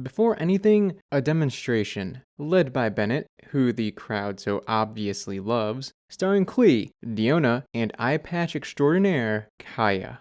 Before anything, a demonstration, led by Bennett, who the crowd so obviously loves, starring Klee, Diona, and eye patch extraordinaire, Kaya.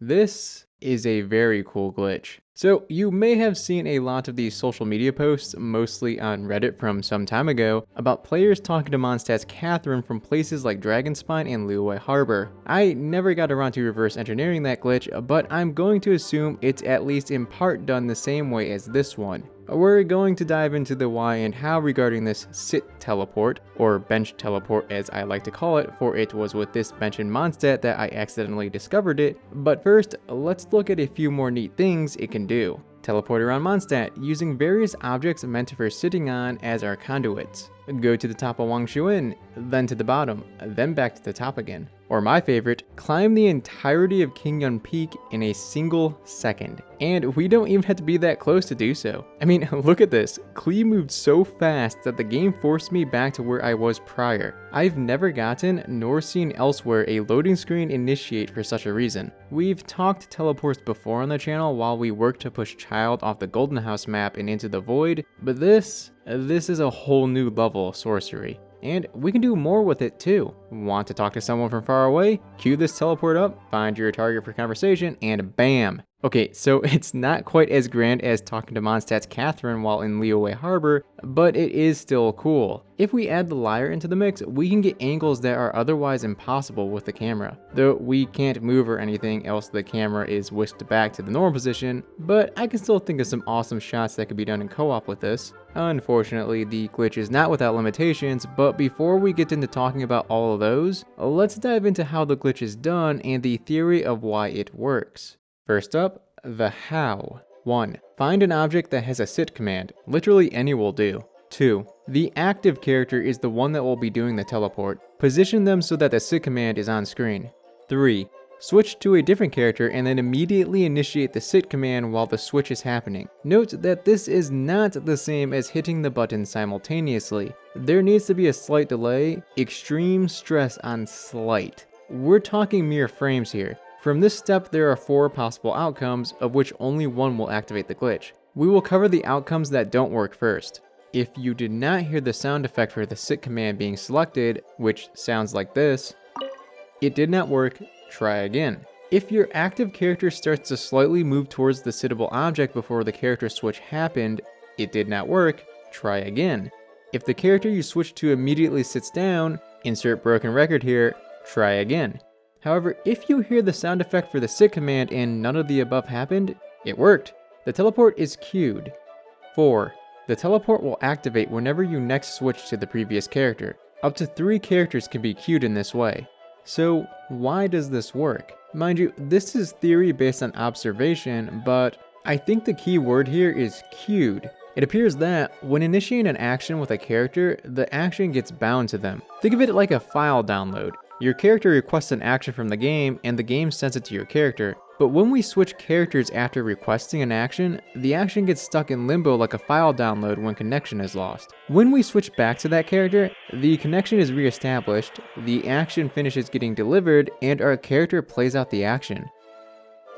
This is a very cool glitch. So you may have seen a lot of these social media posts, mostly on Reddit from some time ago, about players talking to Mondstadt's Catherine from places like Dragonspine and Liyue Harbor. I never got around to reverse engineering that glitch, but I'm going to assume it's at least in part done the same way as this one. We're going to dive into the why and how regarding this sit teleport, or bench teleport as I like to call it, for it was with this bench in Mondstadt that I accidentally discovered it. But first, let's look at a few more neat things it can do. Teleport around Mondstadt using various objects meant for sitting on as our conduits. Go to the top of Wangshuin, then to the bottom, then back to the top again. Or my favorite, climb the entirety of Qingyun Peak in a single second. And we don't even have to be that close to do so. I mean, look at this. Klee moved so fast that the game forced me back to where I was prior. I've never gotten nor seen elsewhere a loading screen initiate for such a reason. We've talked teleports before on the channel while we worked to push Child off the Golden House map and into the Void, but this is a whole new level of sorcery. And we can do more with it too. Want to talk to someone from far away? Cue this teleport up, find your target for conversation, and bam! Okay, so it's not quite as grand as talking to Mondstadt's Catherine while in Liyue Harbor, but it is still cool. If we add the lyre into the mix, we can get angles that are otherwise impossible with the camera. Though we can't move or anything else, the camera is whisked back to the normal position, but I can still think of some awesome shots that could be done in co-op with this. Unfortunately, the glitch is not without limitations, but before we get into talking about all of those, let's dive into how the glitch is done and the theory of why it works. First up, the how. 1. Find an object that has a sit command. Literally any will do. 2. The active character is the one that will be doing the teleport. Position them so that the sit command is on screen. 3. Switch to a different character and then immediately initiate the sit command while the switch is happening. Note that this is not the same as hitting the button simultaneously. There needs to be a slight delay, extreme stress on slight. We're talking mere frames here. From this step, there are 4 possible outcomes, of which only one will activate the glitch. We will cover the outcomes that don't work first. If you did not hear the sound effect for the sit command being selected, which sounds like this, it did not work, try again. If your active character starts to slightly move towards the sittable object before the character switch happened, it did not work, try again. If the character you switch to immediately sits down, insert broken record here, try again. However, if you hear the sound effect for the sit command and none of the above happened, it worked. The teleport is queued. 4. The teleport will activate whenever you next switch to the previous character. Up to 3 characters can be queued in this way. So why does this work? Mind you, this is theory based on observation, but I think the key word here is queued. It appears that when initiating an action with a character, the action gets bound to them. Think of it like a file download. Your character requests an action from the game, and the game sends it to your character. But when we switch characters after requesting an action, the action gets stuck in limbo like a file download when connection is lost. When we switch back to that character, the connection is reestablished, the action finishes getting delivered, and our character plays out the action.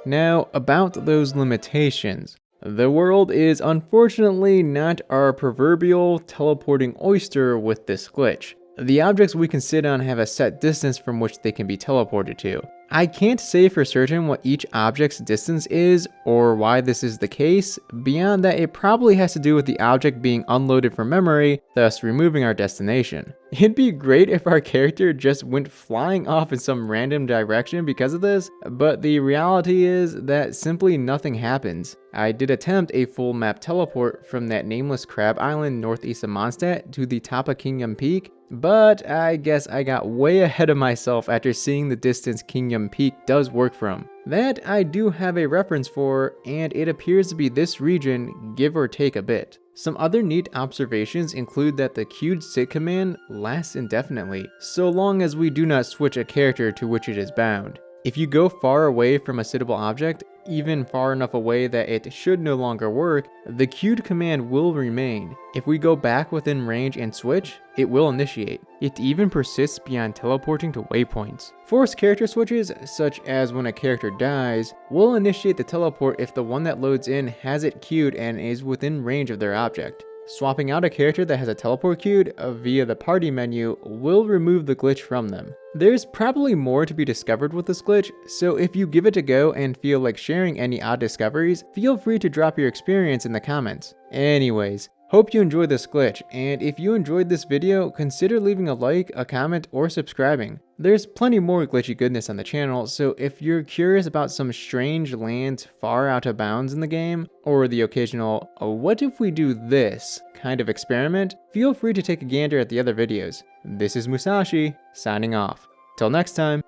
Now, about those limitations. The world is unfortunately not our proverbial teleporting oyster with this glitch. The objects we can sit on have a set distance from which they can be teleported to. I can't say for certain what each object's distance is or why this is the case, beyond that it probably has to do with the object being unloaded from memory, thus removing our destination. It'd be great if our character just went flying off in some random direction because of this, but the reality is that simply nothing happens. I did attempt a full map teleport from that nameless crab island northeast of Mondstadt to the top of Qingyun Peak, but I guess I got way ahead of myself after seeing the distance Qingyun Peak does work from. That I do have a reference for, and it appears to be this region, give or take a bit. Some other neat observations include that the queued sit command lasts indefinitely, so long as we do not switch a character to which it is bound. If you go far away from a sittable object, even far enough away that it should no longer work, the queued command will remain. If we go back within range and switch, it will initiate. It even persists beyond teleporting to waypoints. Forced character switches, such as when a character dies, will initiate the teleport if the one that loads in has it queued and is within range of their object. Swapping out a character that has a teleport queued via the party menu will remove the glitch from them. There's probably more to be discovered with this glitch, so if you give it a go and feel like sharing any odd discoveries, feel free to drop your experience in the comments. Anyways, hope you enjoyed this glitch, and if you enjoyed this video, consider leaving a like, a comment, or subscribing. There's plenty more glitchy goodness on the channel, so if you're curious about some strange lands far out of bounds in the game, or the occasional what if we do this kind of experiment, feel free to take a gander at the other videos. This is Musashi, signing off. Till next time.